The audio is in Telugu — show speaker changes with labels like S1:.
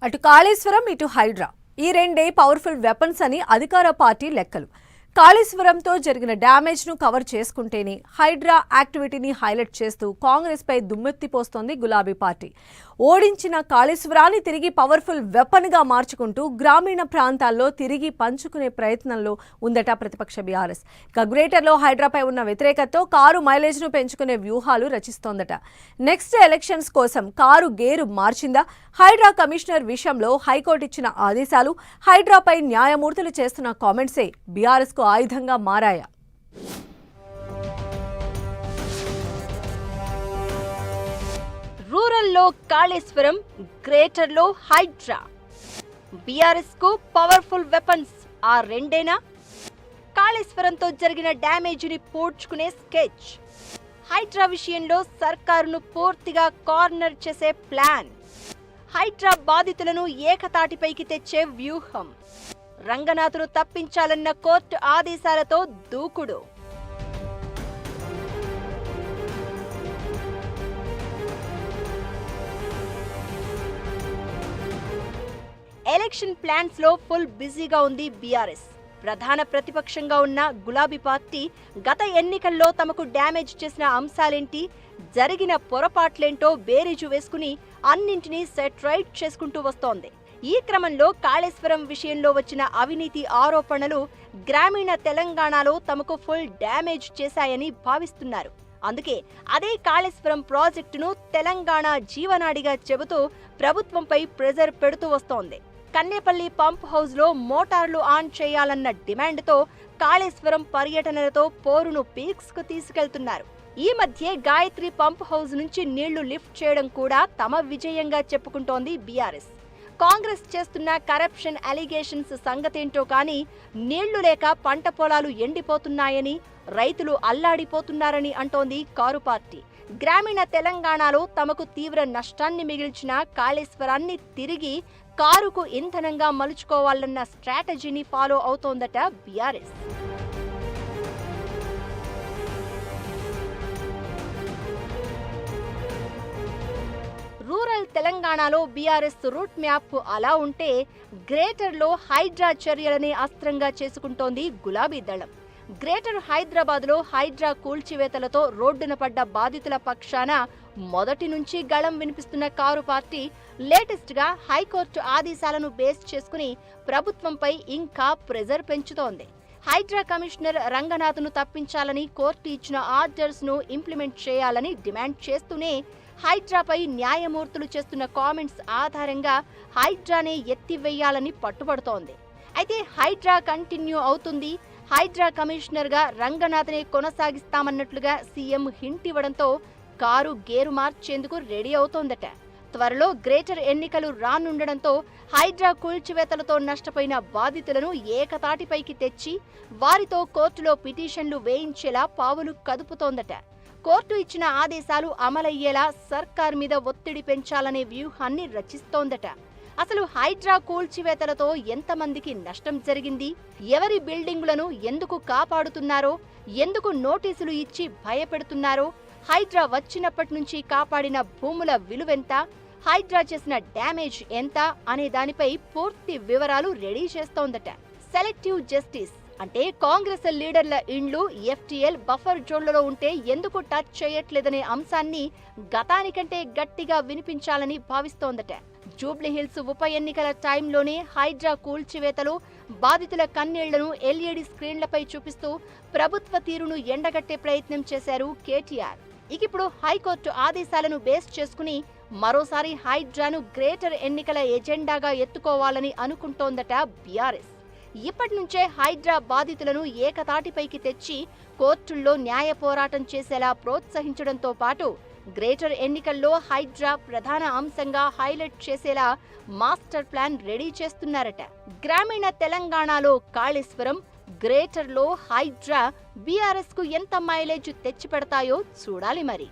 S1: అటు కాళేశ్వరం ఇటు హైడ్రా ఈ రెండే పవర్ఫుల్ వెపన్స్ అని అధికార పార్టీ లెక్కలు. కాళేశ్వరంతో జరిగిన డ్యామేజ్ ను కవర్ చేసుకుంటేనే హైడ్రా యాక్టివిటీని హైలైట్ చేస్తూ కాంగ్రెస్ పై దుమ్మెత్తిపోస్తోంది గులాబీ పార్టీ. ఓడించిన కాళేశ్వరాన్ని తిరిగి పవర్ఫుల్ వెపన్ గా మార్చుకుంటూ గ్రామీణ ప్రాంతాల్లో తిరిగి పంచుకునే ప్రయత్నంలో ఉందట ప్రతిపక్ష బీఆర్ఎస్. గ్రేటర్లో హైడ్రాపై ఉన్న వ్యతిరేకతతో కారు మైలేజ్ ను పెంచుకునే వ్యూహాలు రచిస్తోందట. నెక్స్ట్ ఎలక్షన్స్ కోసం కారు గేరు మార్చిందా? హైడ్రా కమిషనర్ విషయంలో హైకోర్టు ఇచ్చిన ఆదేశాలు, హైడ్రాపై న్యాయమూర్తులు చేస్తున్న కామెంట్సే బీఆర్ఎస్ కు ఆయుధంగా మారాయా?
S2: రూరల్లో కాళేశ్వరం, గ్రేటర్లో హైడ్రా. బీఆర్ఎస్ కు పవర్ఫుల్ వెపన్స్ ఆ రెండేనా? కాళేశ్వరంతో జరిగిన డ్యామేజ్ని పోడ్చుకునే స్కెచ్, హైడ్రా విషయంలో సర్కారును పూర్తిగా కార్నర్ చేసే ప్లాన్, హైడ్రా బాధితులను ఏకతాటిపైకి తెచ్చే వ్యూహం, రంగనాథ్ను తప్పించాలన్న కోర్టు ఆదేశాలతో దూకుడు. ఎలక్షన్ ప్లాన్స్ లో ఫుల్ బిజీగా ఉంది బీఆర్ఎస్. ప్రధాన ప్రతిపక్షంగా ఉన్న గులాబీ పార్టీ గత ఎన్నికల్లో తమకు డ్యామేజ్ చేసిన అంశాలేంటి, జరిగిన పొరపాట్లేంటో బేరీజు వేసుకుని అన్నింటినీ సెట్ రైట్ చేసుకుంటూ వస్తోంది. ఈ క్రమంలో కాళేశ్వరం విషయంలో వచ్చిన అవినీతి ఆరోపణలు గ్రామీణ తెలంగాణలో తమకు ఫుల్ డ్యామేజ్ చేశాయని భావిస్తున్నారు. అందుకే అదే కాళేశ్వరం ప్రాజెక్టును తెలంగాణ జీవనాడిగా చెబుతూ ప్రభుత్వంపై ప్రెజర్ పెడుతూ వస్తోంది. కన్నేపల్లి పంప్ హౌస్ లో మోటార్లు ఆన్ చేయాలన్న డిమాండ్తో కాళేశ్వరం పర్యటనలతో పోరును పీక్స్ కు తీసుకెళ్తున్నారు. ఈ మధ్య గాయత్రి పంప్ హౌస్ నుంచి నీళ్లు లిఫ్ట్ చేయడం కూడా తమ విజయంగా చెప్పుకుంటోంది బీఆర్ఎస్. కాంగ్రెస్ చేస్తున్న కరప్షన్ అలిగేషన్స్ సంగతేంటో కానీ నీళ్లు లేక పంట పొలాలు ఎండిపోతున్నాయని, రైతులు అల్లాడిపోతున్నారని అంటోంది కారు పార్టీ. గ్రామీణ తెలంగాణలో తమకు తీవ్ర నష్టాన్ని మిగిల్చిన కాళేశ్వరాన్ని తిరిగి కారుకు ఇంధనంగా మలుచుకోవాలన్న స్ట్రాటజీని ఫాలో అవుతోందట బీఆర్ఎస్. రూరల్ తెలంగాణలో బీఆర్ఎస్ రూట్ మ్యాప్ అలా ఉంటే, గ్రేటర్లో హైడ్రా చర్యలనే అస్త్రంగా చేసుకుంటోంది గులాబీ దళం. గ్రేటర్ హైదరాబాద్లో హైడ్రా కూల్చివేతలతో రోడ్డున పడ్డ బాధితుల పక్షాన మొదటి నుంచి గళం వినిపిస్తున్న కారు పార్టీ లేటెస్ట్ గా హైకోర్టు ఆదేశాలను బేస్ చేసుకుని ప్రభుత్వంపై ఇంకా ప్రెజర్ పెంచుతోంది. హైడ్రా కమిషనర్ రంగనాథ్ను తప్పించాలని కోర్టు ఇచ్చిన ఆర్డర్స్ ను ఇంప్లిమెంట్ చేయాలని డిమాండ్ చేస్తూనే హైడ్రాపై న్యాయమూర్తులు చేస్తున్న కామెంట్స్ ఆధారంగా హైడ్రానే ఎత్తివేయాలని పట్టుబడుతోంది. అయితే హైడ్రా కంటిన్యూ అవుతుంది, హైడ్రా కమిషనర్ గా రంగనాథ్నే కొనసాగిస్తామన్నట్లుగా సీఎం హింట్ ఇవ్వడంతో కారు గేరు మార్చేందుకు రెడీ అవుతోందట. త్వరలో గ్రేటర్ ఎన్నికలు రానుండడంతో హైడ్రా కూల్చివేతలతో నష్టపోయిన బాధితులను ఏకతాటిపైకి తెచ్చి వారితో కోర్టులో పిటిషన్లు వేయించేలా పావులు కదుపుతోందట. కోర్టు ఇచ్చిన ఆదేశాలు అమలయ్యేలా సర్కార్ మీద ఒత్తిడి పెంచాలనే వ్యూహాన్ని రచిస్తోందట. అసలు హైడ్రా కూల్చివేతలతో ఎంతమందికి నష్టం జరిగింది, ఎవరి బిల్డింగులను ఎందుకు కాపాడుతున్నారో, ఎందుకు నోటీసులు ఇచ్చి భయపెడుతున్నారో, హైడ్రా వచ్చినప్పటి నుంచి కాపాడిన భూముల విలువెంత, హైడ్రా చేసిన డ్యామేజ్ ఎంత అనే దానిపై పూర్తి వివరాలు రెడీ చేస్తోందట. సెలెక్టివ్ జస్టిస్ అంటే కాంగ్రెస్ లీడర్ల ఇండ్లు ఎఫ్టీఎల్ బఫర్ జోన్లలో ఉంటే ఎందుకు టచ్ చేయట్లేదనే అంశాన్ని గతానికంటే గట్టిగా వినిపించాలని భావిస్తోందట. జూబ్లీహిల్స్ ఉప ఎన్నికల టైంలోనే హైడ్రా కూల్చివేతలు, బాధితుల కన్నీళ్లను ఎల్ఈడి స్క్రీన్లపై చూపిస్తూ ప్రభుత్వ తీరును ఎండగట్టే ప్రయత్నం చేశారు కేటీఆర్. ఇప్పుడు హైకోర్టు ఆదేశాలను బేస్ చేసుకుని మరోసారి హైడ్రాను గ్రేటర్ ఎన్నికల ఎజెండాగా ఎత్తుకోవాలని అనుకుంటోందట బీఆర్ఎస్. ఇప్పటి నుంచే హైడ్రా బాధితులను ఏకతాటిపైకి తెచ్చి కోర్టుల్లో న్యాయ పోరాటం చేసేలా ప్రోత్సహించడంతో పాటు గ్రేటర్ ఎన్నికల్లో హైడ్రా ప్రధాన అంశంగా హైలైట్ చేసేలా మాస్టర్ ప్లాన్ రెడీ చేస్తున్నారట. గ్రామీణ తెలంగాణలో కాళేశ్వరం, గ్రేటర్లో హైడ్రా బీఆర్ఎస్ కు ఎంత మైలేజ్ తెచ్చిపెడతాయో చూడాలి మరి.